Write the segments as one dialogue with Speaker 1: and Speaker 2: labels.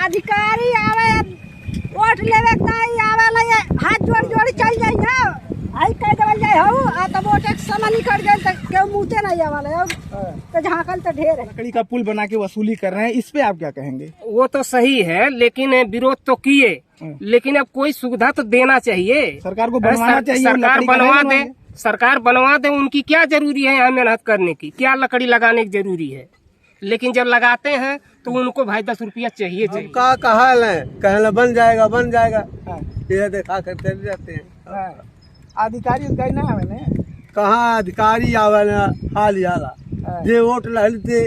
Speaker 1: अधिकारी आवे वोट लेवे ताई आवे ले हाथ जोड़ चल जाई ना आई कह देवल जाए हो आ त वोट एक समय निकल गए त केहू मुते नहीं आवाले अब तो झांकल तो ढेर है।
Speaker 2: लकड़ी का पुल बना के वसूली कर रहे हैं, इस पे आप क्या कहेंगे?
Speaker 3: वो तो सही है, लेकिन विरोध तो किए, लेकिन अब कोई सुविधा तो देना चाहिए।
Speaker 2: सरकार को बनवाना चाहिए,
Speaker 3: सरकार बनवा दे, सरकार बनवा दे। उनकी क्या जरूरी है यहाँ मेहनत करने की, क्या लकड़ी लगाने की जरूरी है? लेकिन जब लगाते हैं तो उनको भाई 10 रुपया चाहिए।
Speaker 4: का कहला बन जाएगा ये देखा कर चले जाते हैं।
Speaker 2: अधिकारी ना आवे
Speaker 4: कहाँ अधिकारी आवे ना हाल याला जे वोट लहलते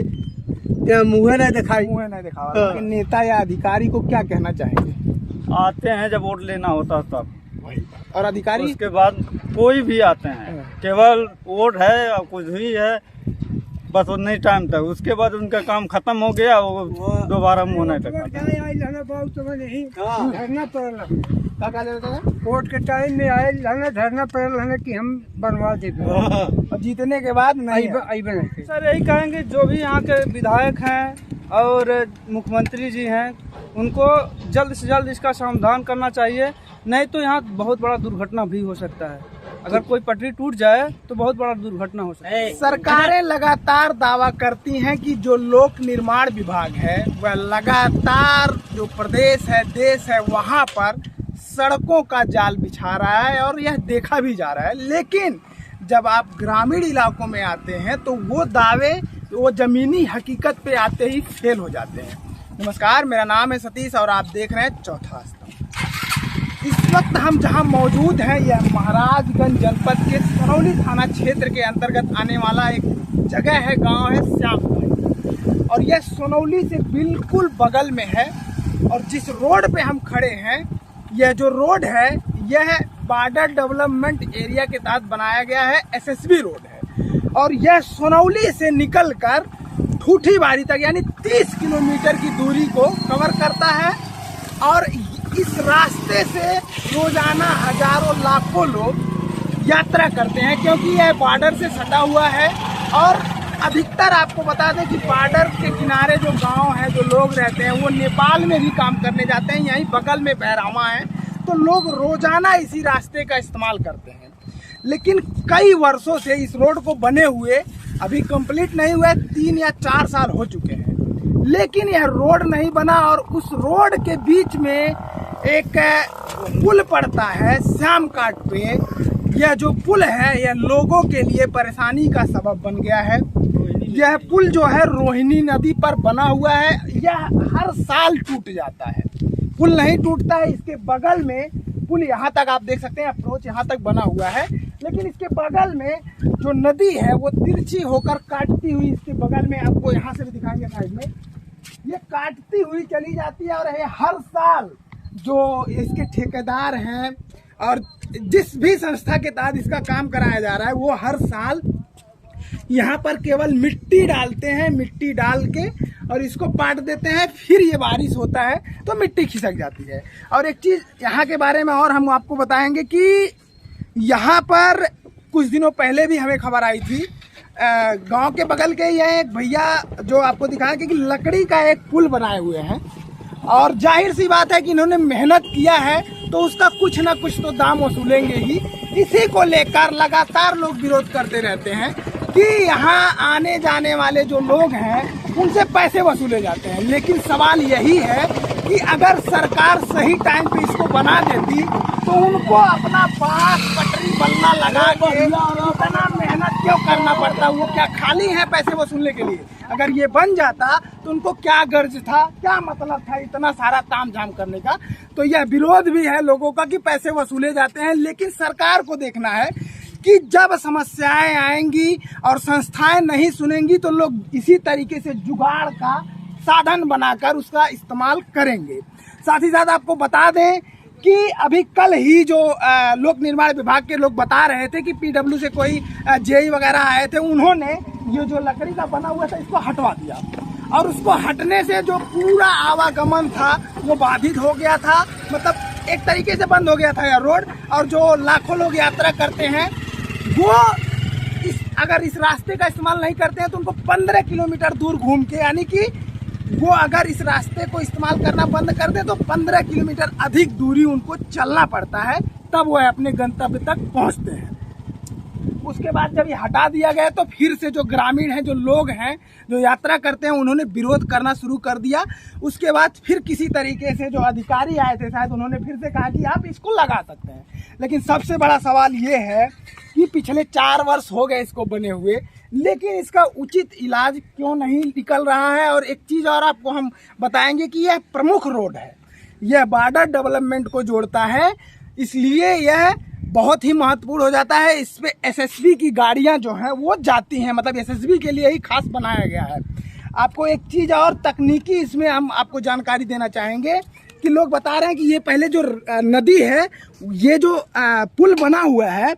Speaker 4: मुँह नहीं दिखावा।
Speaker 2: लेकिन नेता या अधिकारी को क्या कहना चाहेंगे?
Speaker 5: आते हैं जब वोट लेना होता तब,
Speaker 2: और अधिकारी
Speaker 5: उसके बाद कोई भी आते हैं, केवल वोट है और कुछ भी है बस उतना ही टाइम तक, उसके बाद उनका काम खत्म हो गया, वो दोबारा मुँह नहीं तक।
Speaker 4: वोट के टाइम में आए धरना पड़ल कि हम बनवा देते
Speaker 2: और जीतने के बाद नहीं
Speaker 5: सर यही कहेंगे जो भी यहाँ के विधायक हैं और मुख्यमंत्री जी हैं उनको जल्द से जल्द इसका समाधान करना चाहिए, नहीं तो यहाँ बहुत बड़ा दुर्घटना भी हो सकता है। अगर कोई पटरी टूट जाए तो बहुत बड़ा दुर्घटना हो सकता है।
Speaker 2: सरकारें लगातार दावा करती हैं कि जो लोक निर्माण विभाग है वह लगातार जो प्रदेश है देश है वहाँ पर सड़कों का जाल बिछा रहा है और यह देखा भी जा रहा है। लेकिन जब आप ग्रामीण इलाकों में आते हैं तो वो दावे वो जमीनी हकीकत पे आते ही फेल हो जाते हैं। नमस्कार, मेरा नाम है सतीश और आप देख रहे हैं चौथा स्तंभ। इस वक्त हम जहां मौजूद हैं यह महाराजगंज जनपद के सोनौली थाना क्षेत्र के अंतर्गत आने वाला एक जगह है, गांव है श्यामगढ़, और यह सोनौली से बिल्कुल बगल में है। और जिस रोड पे हम खड़े हैं यह जो रोड है यह बॉर्डर डेवलपमेंट एरिया के तहत बनाया गया है, एसएसबी रोड है। और यह सोनौली से निकलकर ठूठीबाड़ी तक यानी 30 किलोमीटर की दूरी को कवर करता है। और इस रास्ते से रोजाना हजारों लाखों लोग यात्रा करते हैं क्योंकि यह बॉर्डर से सटा हुआ है। और अधिकतर आपको बता दें कि बॉर्डर के किनारे जो गांव है जो लोग रहते हैं वो नेपाल में भी काम करने जाते हैं, यहीं बगल में बहरामा है, तो लोग रोजाना इसी रास्ते का इस्तेमाल करते हैं। लेकिन कई वर्षों से इस रोड को बने हुए अभी कंप्लीट नहीं हुआ, 3 या 4 साल हो चुके हैं, लेकिन यह रोड नहीं बना। और उस रोड के बीच में एक पुल पड़ता है श्यामघाट पे। यह जो पुल है यह लोगों के लिए परेशानी का सबब बन गया है। यह पुल जो है रोहिणी नदी पर बना हुआ है, यह हर साल टूट जाता है। पुल नहीं टूटता है, इसके बगल में पुल यहाँ तक आप देख सकते हैं, अप्रोच यहाँ तक बना हुआ है, लेकिन इसके बगल में जो नदी है वो तिरछी होकर काटती हुई इसके बगल में, आपको यहाँ से भी दिखाएंगे साइड में, ये काटती हुई चली जाती है। और ये हर साल जो इसके ठेकेदार हैं और जिस भी संस्था के तहत इसका काम कराया जा रहा है वो हर साल यहाँ पर केवल मिट्टी डालते हैं, मिट्टी डाल के और इसको पाट देते हैं, फिर ये बारिश होता है तो मिट्टी खिसक जाती है। और एक चीज़ यहाँ के बारे में और हम आपको बताएंगे कि यहाँ पर कुछ दिनों पहले भी हमें खबर आई थी, गांव के बगल के ये एक भैया जो आपको दिखाया कि लकड़ी का एक पुल बनाए हुए हैं और जाहिर सी बात है कि इन्होंने मेहनत किया है तो उसका कुछ ना कुछ तो दाम वसूलेंगे ही। इसी को लेकर लगातार लोग विरोध करते रहते हैं कि यहाँ आने जाने वाले जो लोग हैं उनसे पैसे वसूले जाते हैं। लेकिन सवाल यही है कि अगर सरकार सही टाइम पे इसको बना देती तो उनको अपना बांस पटरी बल्ला लगा के इतना मेहनत क्यों करना पड़ता? वो क्या खाली है पैसे वसूलने के लिए? अगर ये बन जाता तो उनको क्या गर्ज था, क्या मतलब था इतना सारा ताम झाम करने का? तो यह विरोध भी है लोगों का कि पैसे वसूले जाते हैं। लेकिन सरकार को देखना है कि जब समस्याएं आएंगी और संस्थाएं नहीं सुनेंगी तो लोग इसी तरीके से जुगाड़ का साधन बनाकर उसका इस्तेमाल करेंगे। साथ ही साथ आपको बता दें कि अभी कल ही जो लोक निर्माण विभाग के लोग बता रहे थे कि पीडब्ल्यू से कोई जेई वगैरह आए थे, उन्होंने ये जो लकड़ी का बना हुआ था इसको हटवा दिया और उसको हटने से जो पूरा आवागमन था वो बाधित हो गया था, मतलब एक तरीके से बंद हो गया था यह रोड। और जो लाखों लोग यात्रा करते हैं वो अगर इस रास्ते का इस्तेमाल नहीं करते हैं तो उनको 15 किलोमीटर दूर घूम के यानी कि वो अगर इस रास्ते को इस्तेमाल करना बंद कर दे तो 15 किलोमीटर अधिक दूरी उनको चलना पड़ता है, तब वह अपने गंतव्य तक पहुंचते हैं। उसके बाद जब ये हटा दिया गया तो फिर से जो ग्रामीण हैं, जो लोग हैं, जो यात्रा करते हैं, उन्होंने विरोध करना शुरू कर दिया। उसके बाद फिर किसी तरीके से जो अधिकारी आए थे शायद, उन्होंने फिर से कहा कि आप इसको लगा सकते हैं। लेकिन सबसे बड़ा सवाल ये है कि पिछले 4 वर्ष हो गए इसको बने हुए, लेकिन इसका उचित इलाज क्यों नहीं निकल रहा है। और एक चीज़ और आपको हम बताएंगे कि यह प्रमुख रोड है, यह बॉर्डर डेवलपमेंट को जोड़ता है, इसलिए यह बहुत ही महत्वपूर्ण हो जाता है। इस पे एसएसबी की गाड़ियां जो हैं वो जाती हैं, मतलब एसएसबी के लिए ही खास बनाया गया है। आपको एक चीज़ और तकनीकी इसमें हम आपको जानकारी देना चाहेंगे कि लोग बता रहे हैं कि ये पहले जो नदी है, ये जो पुल बना हुआ है,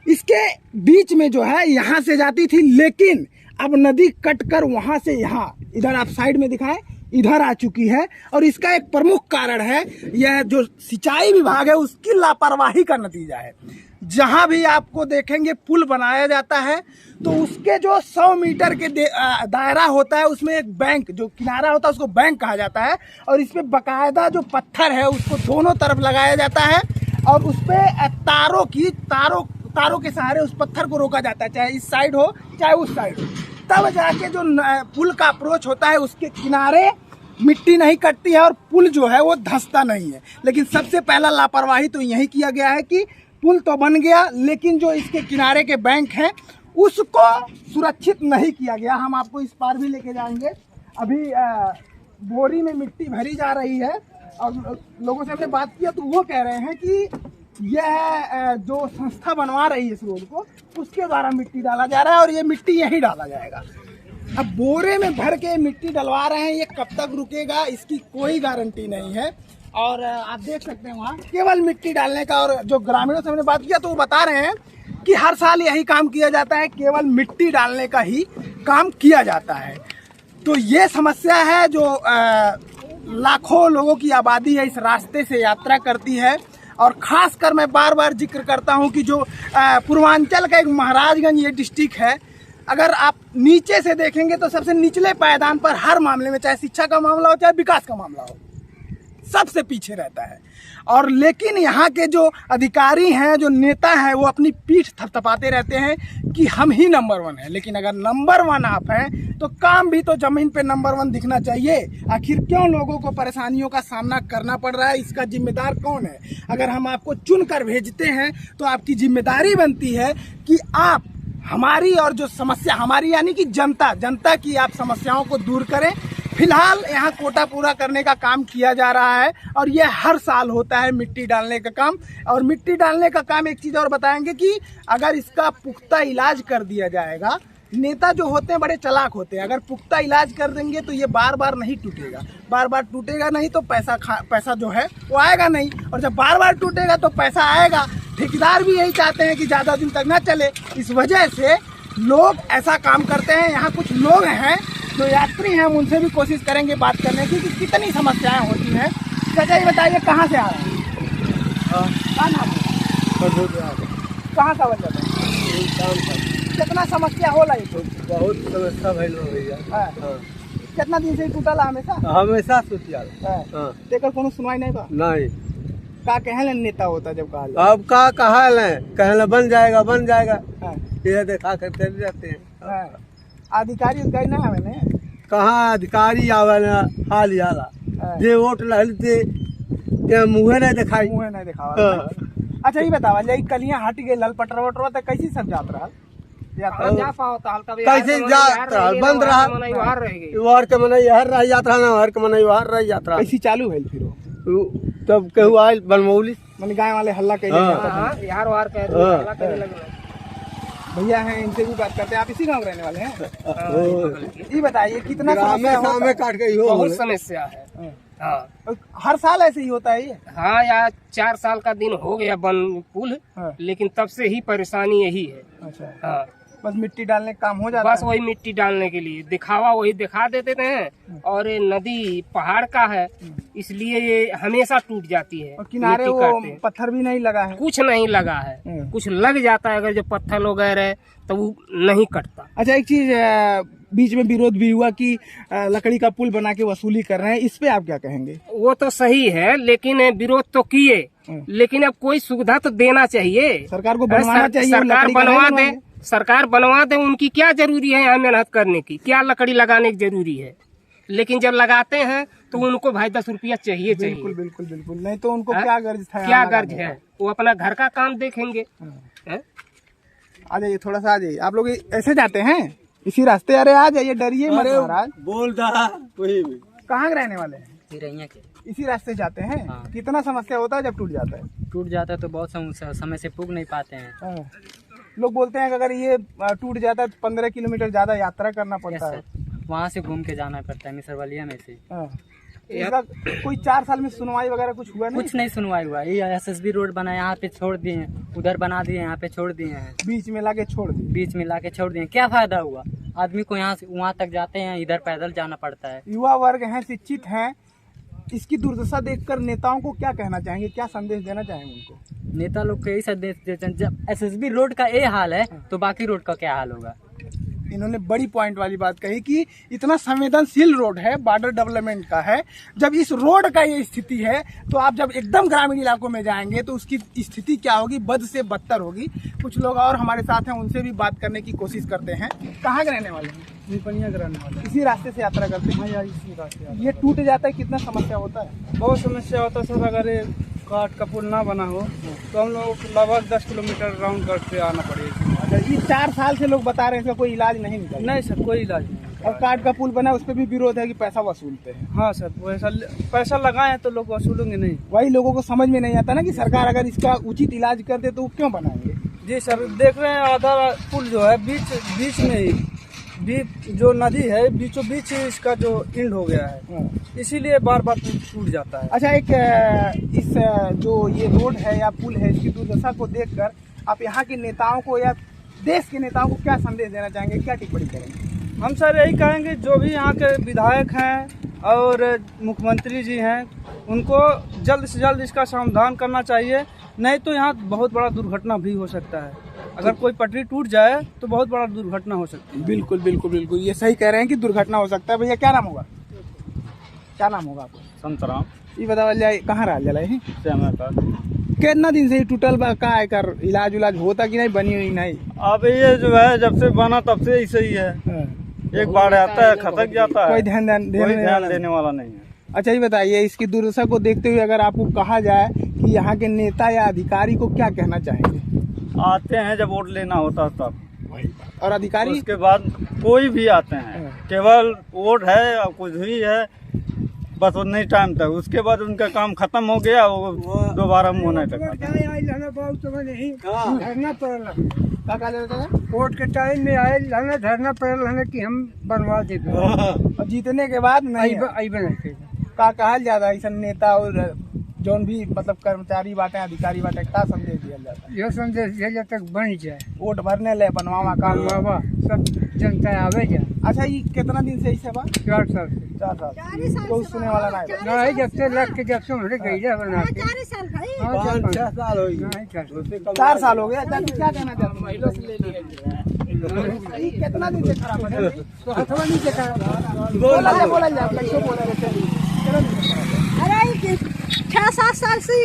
Speaker 2: इसके बीच में जो है यहाँ से जाती थी, लेकिन अब नदी कट कर वहाँ से यहाँ, इधर आप साइड में दिखाएं, इधर आ चुकी है। और इसका एक प्रमुख कारण है, यह जो सिंचाई विभाग है उसकी लापरवाही का नतीजा है। जहां भी आपको देखेंगे पुल बनाया जाता है तो उसके जो 100 मीटर के दायरा होता है, उसमें एक बैंक, जो किनारा होता है उसको बैंक कहा जाता है, और इस पे बाकायदा जो पत्थर है उसको दोनों तरफ लगाया जाता है, और उस पे तारों के सहारे उस पत्थर को रोका जाता है, चाहे इस साइड हो चाहे उस साइड हो। तब जाके जो पुल का अप्रोच होता है उसके किनारे मिट्टी नहीं कटती है और पुल जो है वो धंसता नहीं है। लेकिन सबसे पहला लापरवाही तो यही किया गया है कि पुल तो बन गया, लेकिन जो इसके किनारे के बैंक हैं उसको सुरक्षित नहीं किया गया। हम आपको इस पार भी लेके जाएंगे। अभी बोरी में मिट्टी भरी जा रही है, और लोगों से हमने बात किया तो वो कह रहे हैं कि यह जो संस्था बनवा रही है इस रोड को, उसके द्वारा मिट्टी डाला जा रहा है, और ये मिट्टी यहीं डाला जाएगा। अब बोरे में भर के मिट्टी डलवा रहे हैं, ये कब तक रुकेगा इसकी कोई गारंटी नहीं है। और आप देख सकते हैं वहाँ केवल मिट्टी डालने का, और जो ग्रामीणों से हमने बात किया तो वो बता रहे हैं कि हर साल यही काम किया जाता है, केवल मिट्टी डालने का ही काम किया जाता है। तो ये समस्या है जो लाखों लोगों की आबादी है इस रास्ते से यात्रा करती है। और खासकर मैं बार बार जिक्र करता हूं कि जो पूर्वांचल का एक महाराजगंज ये डिस्ट्रिक्ट है, अगर आप नीचे से देखेंगे तो सबसे निचले पायदान पर हर मामले में, चाहे शिक्षा का मामला हो चाहे विकास का मामला हो, सबसे पीछे रहता है। और लेकिन यहाँ के जो अधिकारी हैं, जो नेता हैं, वो अपनी पीठ थपथपाते रहते हैं कि हम ही नंबर 1 हैं। लेकिन अगर नंबर 1 आप हैं तो काम भी तो जमीन पे नंबर 1 दिखना चाहिए। आखिर क्यों लोगों को परेशानियों का सामना करना पड़ रहा है, इसका जिम्मेदार कौन है? अगर हम आपको चुन कर भेजते हैं तो आपकी जिम्मेदारी बनती है कि आप हमारी, और जो समस्या हमारी यानी कि जनता की आप समस्याओं को दूर करें। फिलहाल यहाँ कोटा पूरा करने का काम किया जा रहा है, और यह हर साल होता है मिट्टी डालने का काम। और मिट्टी डालने का काम, एक चीज़ और बताएंगे कि अगर इसका पुख्ता इलाज कर दिया जाएगा, नेता जो होते हैं बड़े चालाक होते हैं, अगर पुख्ता इलाज कर देंगे तो ये बार बार नहीं टूटेगा। बार बार टूटेगा नहीं तो पैसा जो है वो आएगा नहीं, और जब बार बार टूटेगा तो पैसा आएगा। ठेकेदार भी यही चाहते हैं कि ज़्यादा दिन तक ना चले, इस वजह से लोग ऐसा काम करते हैं। यहाँ कुछ लोग हैं जो यात्री हैं, हम उनसे भी कोशिश करेंगे बात करने की कि कितनी समस्याएं होती हैं। चाचा ये बताइए कहाँ से आ रहे हैं? कहाँ का वजह है? कितना समस्या होला?
Speaker 4: बहुत समस्या भइल हो गई है।
Speaker 2: कितना दिन से टूटल
Speaker 4: हमेशा सुतियाल।
Speaker 2: तेकर कोनो सुनवाई नहीं बा?
Speaker 4: नहीं।
Speaker 2: का कहले नेता होता जब कहा
Speaker 4: अब का कहले बन जाएगा ये देखा करते रहते हैं।
Speaker 2: अधिकारी ना आवे ने?
Speaker 4: कहाँ अधिकारी आवे ना, हाल याला जे वोट लहलते मुँहे नहीं दिखावा।
Speaker 2: अच्छा ये बतावा, जब कलियां हट गए लल पटरा वटरा तो कैसी सब जात रहा?
Speaker 4: कैसे यात्रा बंद रहा? वार के मनाई हर रह यात्रा ना, हर के मनाई हर रह यात्रा
Speaker 2: कैसी चालू है फिर?
Speaker 4: तब कहू आयल बनमौली
Speaker 2: मैंने गाँव वाले हल्ला कर भैया हैं, इनसे भी बात करते हैं। आप इसी गांव रहने वाले हैं? ये बताइए कितना
Speaker 4: समस्या काट गई हो?
Speaker 3: बहुत समस्या है। हाँ,
Speaker 2: हर साल ऐसे ही होता है ये?
Speaker 3: हाँ, यार 4 साल का दिन हो गया बन पुल, लेकिन तब से ही परेशानी यही है।
Speaker 2: अच्छा।
Speaker 3: हाँ,
Speaker 2: बस मिट्टी डालने का काम हो जाता है?
Speaker 3: बस वही मिट्टी डालने के लिए दिखावा वही दिखा देते हैं। और ये नदी पहाड़ का है, इसलिए ये हमेशा टूट जाती है।
Speaker 2: और किनारे वो पत्थर भी नहीं लगा है?
Speaker 3: कुछ नहीं लगा है, कुछ लग जाता है अगर जो पत्थर वगैरह तो वो नहीं कटता।
Speaker 2: अच्छा एक चीज, बीच में विरोध भी हुआ कि लकड़ी का पुल बना के वसूली कर रहे हैं, इस पे आप क्या कहेंगे?
Speaker 3: वो तो सही है, लेकिन विरोध तो किए, लेकिन अब कोई सुविधा तो देना चाहिए।
Speaker 2: सरकार को बनवाना चाहिए,
Speaker 3: सरकार
Speaker 2: लकड़ी का
Speaker 3: बनवा
Speaker 2: नहीं
Speaker 3: दे,
Speaker 2: बनवाएंगे।
Speaker 3: सरकार बनवा दे। उनकी क्या जरूरी है यहाँ मेहनत करने की, क्या लकड़ी लगाने की जरूरी है? लेकिन जब लगाते हैं तो उनको भाई 10 रुपया चाहिए।
Speaker 2: बिल्कुल बिल्कुल बिल्कुल, नहीं तो उनको क्या गर्ज था?
Speaker 3: क्या गर्ज है? वो अपना घर का काम देखेंगे। हैं?
Speaker 2: आ जाइए, थोड़ा सा आ जाइए। आप लोग ऐसे जाते हैं इसी रास्ते? अरे आ जाइए, डरिए मत महाराज।
Speaker 4: बोल रहा कोई भी।
Speaker 2: कहाँ के रहने वाले हैं?
Speaker 6: चिरैया के।
Speaker 2: इसी रास्ते जाते हैं?
Speaker 6: हाँ।
Speaker 2: कितना समस्या होता है जब टूट जाता है?
Speaker 6: टूट जाता है तो बहुत समय से पुग नहीं पाते हैं।
Speaker 2: हाँ। लोग बोलते हैं कि अगर ये टूट जाता है तो 15 किलोमीटर ज्यादा यात्रा करना पड़ता है।
Speaker 6: वहाँ से घूम के जाना पड़ता है मिसरवलिया में से।
Speaker 2: हाँ। इसका कोई 4 साल में सुनवाई वगैरह कुछ हुआ नहीं?
Speaker 6: कुछ नहीं सुनवाई हुआ। ये SSB रोड बना, यहाँ पे छोड़ दिए हैं, उधर बना दिए, यहाँ पे छोड़ दिए हैं,
Speaker 2: बीच में लाके छोड़ दी।
Speaker 6: बीच में लाके छोड़ दिए। क्या फायदा हुआ? आदमी को यहाँ से वहाँ तक जाते हैं, इधर पैदल जाना पड़ता है।
Speaker 2: युवा वर्ग हैं, शिक्षित हैं, इसकी दुर्दशा देखकर नेताओं को क्या कहना चाहेंगे, क्या संदेश देना चाहेंगे उनको?
Speaker 6: नेता लोग को यही संदेश देते हैं, जब SSB रोड का ये हाल है तो बाकी रोड का क्या हाल होगा?
Speaker 2: इन्होंने बड़ी पॉइंट वाली बात कही कि इतना संवेदनशील रोड है, बॉर्डर डेवलपमेंट का है, जब इस रोड का ये स्थिति है तो आप जब एकदम ग्रामीण इलाकों में जाएंगे तो उसकी स्थिति क्या होगी? बद से बदतर होगी। कुछ लोग और हमारे साथ हैं, उनसे भी बात करने की कोशिश करते हैं। कहाँ के रहने वाले हैं?
Speaker 5: निपनिया के रहने वाले।
Speaker 2: इसी रास्ते से यात्रा करते हैं?
Speaker 5: हाँ, इसी रास्ते।
Speaker 2: ये टूट जाता है, कितना समस्या होता है?
Speaker 5: बहुत समस्या होता है सर। अगर ये काट का पुल ना बना हो तो हम लोग लगभग 10 किलोमीटर राउंड करके आना पड़ेगा।
Speaker 2: अच्छा, ये 4 साल से लोग बता रहे हैं इसका कोई इलाज नहीं निकल?
Speaker 5: नहीं सर, कोई इलाज नहीं।
Speaker 2: और काट का पुल बना उस पर भी विरोध है कि पैसा वसूलते हैं।
Speaker 5: हाँ सर, वैसा पैसा लगाए तो लोग वसूलेंगे नहीं।
Speaker 2: वही लोगों को समझ में नहीं आता ना कि सरकार अगर इसका उचित इलाज कर दे तो वो क्यों बनाएंगे?
Speaker 5: जी सर, देख रहे हैं आधा पुल जो है बीच में ही जो नदी है बीचों बीच इसका जो एंड हो गया है, इसीलिए बार बार टूट जाता है।
Speaker 2: अच्छा, एक इस जो ये रोड है या पुल है, इसकी दुर्दशा को देखकर आप यहाँ के नेताओं को या देश के नेताओं को क्या संदेश देना चाहेंगे, क्या टिप्पणी करेंगे?
Speaker 5: हम सर यही कहेंगे, जो भी यहाँ के विधायक हैं और मुख्यमंत्री जी हैं, उनको जल्द से जल्द इसका समाधान करना चाहिए, नहीं तो यहाँ बहुत बड़ा दुर्घटना भी हो सकता है। अगर कोई पटरी टूट जाए तो बहुत बड़ा दुर्घटना हो सकती है।
Speaker 2: बिल्कुल बिल्कुल बिल्कुल, ये सही कह रहे हैं कि दुर्घटना हो सकता है। भैया क्या नाम होगा? क्या नाम होगा आपको?
Speaker 5: संतराम।
Speaker 2: ये बताओ जाए, कहाँ रहा जला है? कितना दिन से ही टूटल बा? का एकर इलाज उलाज होता कि नहीं? बनी हुई नहीं?
Speaker 5: अब ये जो है जब से बना तब से ऐसे ही है। एक बार आता है खतक जाता है,
Speaker 2: कोई ध्यान
Speaker 5: देने वाला नहीं है।
Speaker 2: अच्छा, ये बताइए, इसकी दुर्दशा को देखते हुए अगर आपको कहा जाए कि यहाँ के नेता या अधिकारी को क्या कहना चाहेंगे?
Speaker 5: आते हैं जब वोट लेना होता है तब,
Speaker 2: और अधिकारी
Speaker 5: उसके बाद कोई भी आते हैं, केवल वोट है और कुछ भी है बस उतने टाइम तक, उसके बाद उनका काम खत्म हो गया, वो दोबारा मुँह नहीं तक।
Speaker 2: वोट के टाइम में आए धरना पड़ल कि हम बनवा देते, और जीतने के बाद नहीं का कहल जाता है। ऐसा नेता और जौन भी मतलब कर्मचारी बाटे, अधिकारी बाटे, क्या संदेश दिया जाता है?
Speaker 7: यह संदेश दिया जाता है बन जाए,
Speaker 2: वोट भरने ले बनवावा काम
Speaker 7: बाबा सब जनता आवे जाए।
Speaker 2: अच्छा, ये कितना दिन से ऐसे बा?
Speaker 7: 4 साल से।
Speaker 2: 4 साल कोई सुने वाला नहीं?
Speaker 7: नहीं, जब से लग के जब से उन्होंने गईला बना के
Speaker 1: 4 साल भाई।
Speaker 7: 5-6 साल हो गए।
Speaker 2: 4 साल हो गया। क्या कहना चाहते हैं? कितना दिन से खराब है? तो हथवा नहीं से खराब बोला जा कैसे बोला रहते?
Speaker 1: अरे 6-7 साल से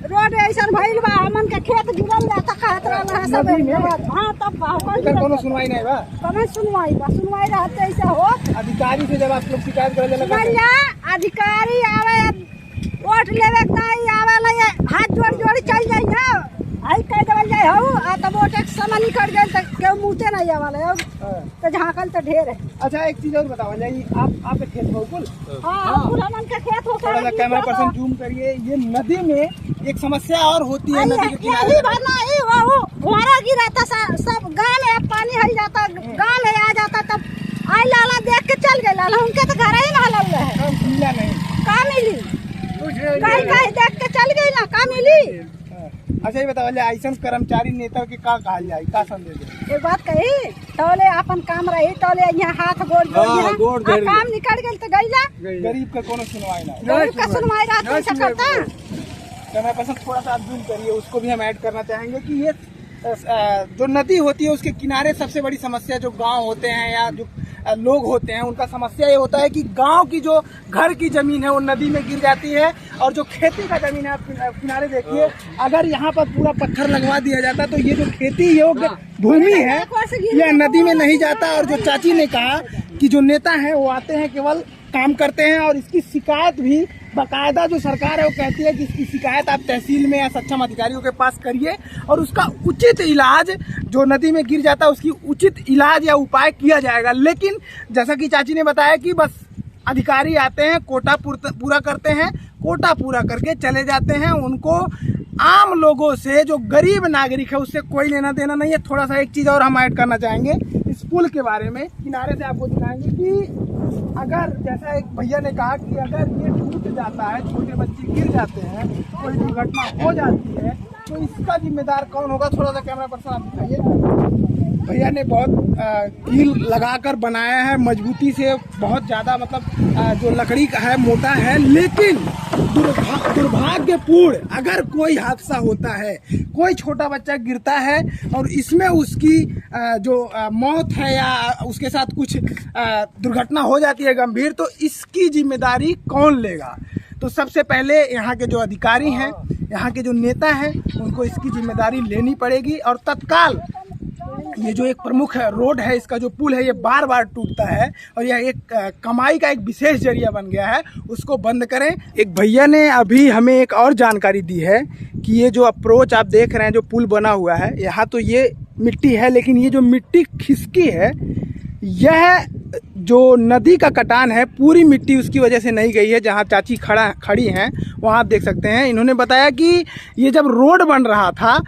Speaker 1: रोड ऐसा भइल बा, हमन के खेत जुड़ल जाता कहत रहल है सब। हां, तब
Speaker 2: कोनो सुनवाई नहीं बा?
Speaker 1: कौन सुनवाई बा? सुनवाई रहते ऐसे हो।
Speaker 2: अधिकारी से जब आप लोग शिकायत करे लगा,
Speaker 1: अधिकारी आवे वोट लेवे नहीं आवे ला, हाथ जोड़ चल जाई ना, आई कह देवल जाए हो आ तब वोट एक समय निकल गए त केहू मुते नहीं आवाले हो, तो झांकल तो ढेर है।
Speaker 2: अच्छा, एक चीज और बताओ जाइए, आपके खेत हो कुल?
Speaker 1: हां, पुरानन का खेत हो।
Speaker 2: थोड़ा सा कैमरा पर्सन जूम करिए। ये नदी में एक समस्या और होती है, नदी के किनारे
Speaker 1: यही भरना ही वो हमारा गिरा था सब गांव में पानी हल जाता, गांव में आ जाता, तब आई लाला देख के चल गए। लाला उनके तो घर ही में हलल रहे,
Speaker 2: मिला नहीं
Speaker 1: का मिली? कहीं देख के चल गई ना, का मिली?
Speaker 2: अच्छा, ये बताओ ऐसा कर्मचारी नेता के का कहल जाए, का संदेश है?
Speaker 1: एक बात कही, तोले अपन काम रही, तोले यहाँ हाथ गोड़ काम निकल गए तो गईला।
Speaker 2: गरीब का कोनो सुनवाई नहीं,
Speaker 1: गरीब का सुनवाई रहता ऐसा करता।
Speaker 2: कैमरा पर्सन थोड़ा सा जूम करिए, उसको भी हम ऐड करना चाहेंगे कि ये जो नदी होती है उसके किनारे सबसे बड़ी समस्या जो गांव होते हैं या जो लोग होते हैं उनका समस्या ये होता है कि गांव की जो घर की जमीन है वो नदी में गिर जाती है, और जो खेती का जमीन है आप किनारे देखिए, अगर यहाँ पर पूरा पत्थर लगवा दिया जाता तो ये जो खेती योग्य भूमि है यह नदी में नहीं जाता। और जो चाची ने कहा कि जो नेता है वो आते हैं केवल काम करते हैं, और इसकी शिकायत भी बाकायदा जो सरकार है वो कहती है कि इसकी शिकायत आप तहसील में या सक्षम अधिकारियों के पास करिए और उसका उचित इलाज, जो नदी में गिर जाता है उसकी उचित इलाज या उपाय किया जाएगा। लेकिन जैसा कि चाची ने बताया कि बस अधिकारी आते हैं, कोटा पूरा करते हैं, कोटा पूरा करके चले जाते हैं, उनको आम लोगों से, जो गरीब नागरिक है उससे कोई लेना देना नहीं है। थोड़ा सा एक चीज़ और हम ऐड करना चाहेंगे इस पुल के बारे में, किनारे से आपको दिखाएंगे कि अगर जैसा एक भैया ने कहा कि अगर ये टूट जाता है, छोटे बच्चे गिर जाते हैं, कोई दुर्घटना हो जाती है तो इसका जिम्मेदार कौन होगा। थोड़ा सा कैमरा पर्सन आप दिखाइए। भैया ने बहुत कील लगाकर बनाया है, मजबूती से, बहुत ज़्यादा, मतलब जो लकड़ी का है मोटा है। लेकिन दुर्भाग्यपूर्ण अगर कोई हादसा होता है, कोई छोटा बच्चा गिरता है और इसमें उसकी जो मौत है या उसके साथ कुछ दुर्घटना हो जाती है गंभीर, तो इसकी जिम्मेदारी कौन लेगा। तो सबसे पहले यहाँ के जो अधिकारी हैं, यहाँ के जो नेता हैं, उनको इसकी जिम्मेदारी लेनी पड़ेगी और तत्काल ये जो एक प्रमुख रोड है, इसका जो पुल है, ये बार बार टूटता है और यह एक कमाई का एक विशेष जरिया बन गया है, उसको बंद करें। एक भैया ने अभी हमें एक और जानकारी दी है कि ये जो अप्रोच आप देख रहे हैं, जो पुल बना हुआ है, यहाँ तो ये मिट्टी है, लेकिन ये जो मिट्टी खिसकी है, यह जो नदी का कटान है, पूरी मिट्टी उसकी वजह से नहीं गई है। जहाँ चाची खड़ी हैं वहाँ आप देख सकते हैं। इन्होंने बताया कि ये जब रोड बन रहा था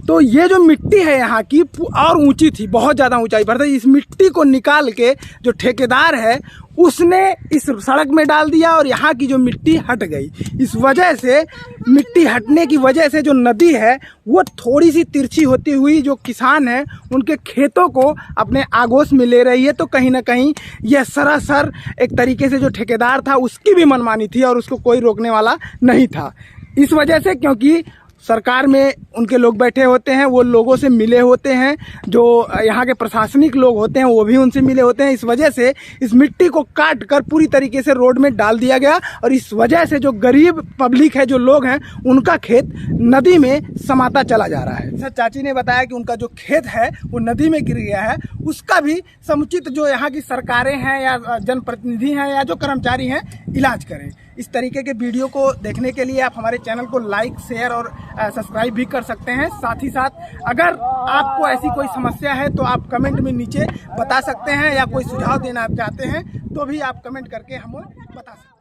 Speaker 2: तो ये जो मिट्टी है यहाँ की और ऊंची थी, बहुत ज़्यादा ऊंचाई पर थी। इस मिट्टी को निकाल के जो ठेकेदार है उसने इस सड़क में डाल दिया और यहाँ की जो मिट्टी हट गई। इस वजह से, मिट्टी हटने की वजह से जो नदी है वो थोड़ी सी तिरछी होती हुई जो किसान है उनके खेतों को अपने आगोश में ले रही है। तो कहीं ना कहीं यह सरासर एक तरीके से जो ठेकेदार था उसकी भी मनमानी थी और उसको कोई रोकने वाला नहीं था। इस वजह से, क्योंकि सरकार में उनके लोग बैठे होते हैं, वो लोगों से मिले होते हैं, जो यहाँ के प्रशासनिक लोग होते हैं वो भी उनसे मिले होते हैं। इस वजह से इस मिट्टी को काट कर पूरी तरीके से रोड में डाल दिया गया और इस वजह से जो गरीब पब्लिक है, जो लोग हैं, उनका खेत नदी में समाता चला जा रहा है। सर, चाची ने बताया कि उनका जो खेत है वो नदी में गिर गया है, उसका भी समुचित जो यहाँ की सरकारें हैं या जनप्रतिनिधि हैं या जो कर्मचारी हैं इलाज करें। इस तरीके के वीडियो को देखने के लिए आप हमारे चैनल को लाइक, शेयर और सब्सक्राइब भी कर सकते हैं। साथ ही साथ अगर आपको ऐसी कोई समस्या है तो आप कमेंट में नीचे बता सकते हैं, या कोई सुझाव देना आप चाहते हैं तो भी आप कमेंट करके हमें बता सकते हैं।